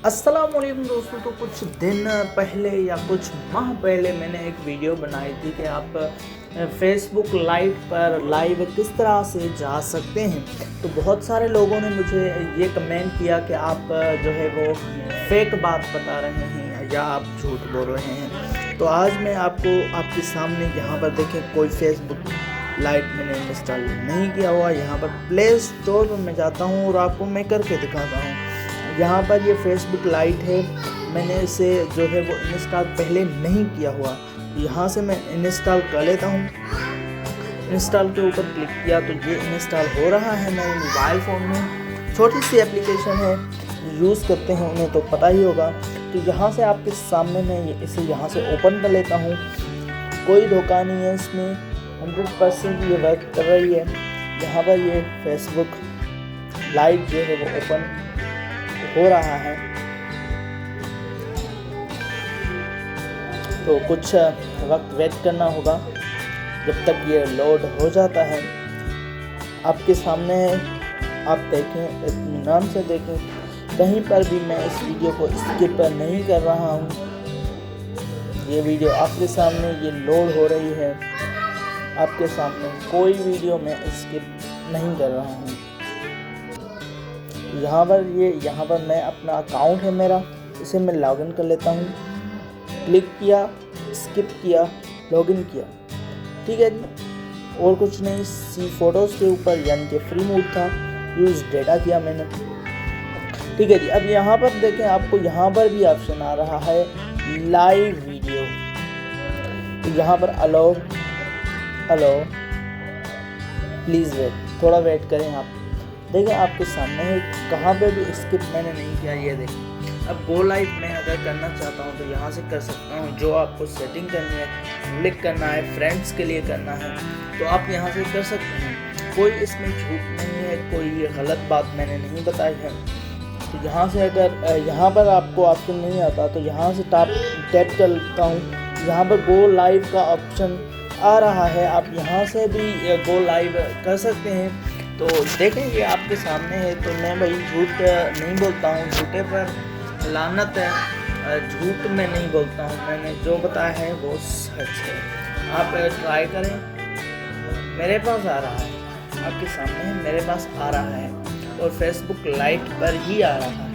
अस्सलाम वालेकुम दोस्तों। तो कुछ दिन पहले या कुछ माह पहले मैंने एक वीडियो बनाई थी कि आप फेसबुक लाइव किस तरह से जा सकते हैं। तो बहुत सारे लोगों ने मुझे ये कमेंट किया कि आप जो है वो फेक बात बता रहे हैं या आप झूठ बोल रहे हैं। तो आज मैं आपको आपके सामने यहाँ पर देखें, कोई फेसबुक लाइट मैंने इंस्टॉल नहीं किया हुआ। यहाँ पर प्ले स्टोर पर मैं जाता हूँ और आपको मैं करके दिखाता हूँ। यहाँ पर ये फेसबुक लाइट है, मैंने इसे जो है वो इंस्टॉल पहले नहीं किया हुआ। यहाँ से मैं इंस्टॉल कर लेता हूँ। इंस्टॉल के ऊपर क्लिक किया तो ये इंस्टॉल हो रहा है मेरे मोबाइल फ़ोन में। छोटी सी एप्लीकेशन है, यूज़ करते हैं उन्हें तो पता ही होगा। तो यहाँ से आपके सामने मैं इसे यहाँ से ओपन कर लेता हूँ। कोई धोखा नहीं है इसमें, 100% ये वर्क कर रही है। यहाँ पर ये फेसबुक लाइट जो है वो ओपन हो रहा है। तो कुछ वक्त वेट करना होगा जब तक ये लोड हो जाता है। आपके सामने है, आप देखें, इत्मीनान से देखें। कहीं पर भी मैं इस वीडियो को स्किप नहीं कर रहा हूँ। ये वीडियो आपके सामने ये लोड हो रही है, आपके सामने कोई वीडियो मैं स्किप नहीं कर रहा हूँ। यहाँ पर मैं अपना अकाउंट है मेरा, इसे मैं लॉगिन कर लेता हूँ। क्लिक किया, स्किप किया, लॉगिन किया, ठीक है जी। और कुछ नहीं, सी फोटोज़ के ऊपर यानी कि फ्री मोड था, यूज़ डेटा किया मैंने, ठीक है जी। अब यहाँ पर देखें, आपको यहाँ पर भी ऑप्शन आ रहा है लाइव वीडियो। तो यहाँ पर अलो प्लीज़ वेट, थोड़ा वेट करें। आप देखें आपके सामने है, कहाँ पे भी स्किप मैंने नहीं किया। ये देखें, अब गो लाइव मैं अगर करना चाहता हूँ तो यहाँ से कर सकता हूँ। जो आपको सेटिंग करनी है, क्लिक करना है, फ्रेंड्स के लिए करना है तो आप यहाँ से कर सकते हैं। कोई इसमें झूठ नहीं है, कोई गलत बात मैंने नहीं बताई है। तो यहाँ से अगर यहाँ पर आपको ऑप्शन नहीं आता तो यहाँ से टैप कर लेता हूँ। यहाँ पर गो लाइव का ऑप्शन आ रहा है, आप यहाँ से भी गो लाइव कर सकते हैं। तो देखें ये आपके सामने है। तो मैं भाई झूठ नहीं बोलता हूँ, झूठे पर लानत है। झूठ मैं नहीं बोलता हूँ, मैंने जो बताया है वो सच है। आप ट्राई करें। मेरे पास आ रहा है, आपके सामने है, मेरे पास आ रहा है और फेसबुक लाइट पर ही आ रहा है।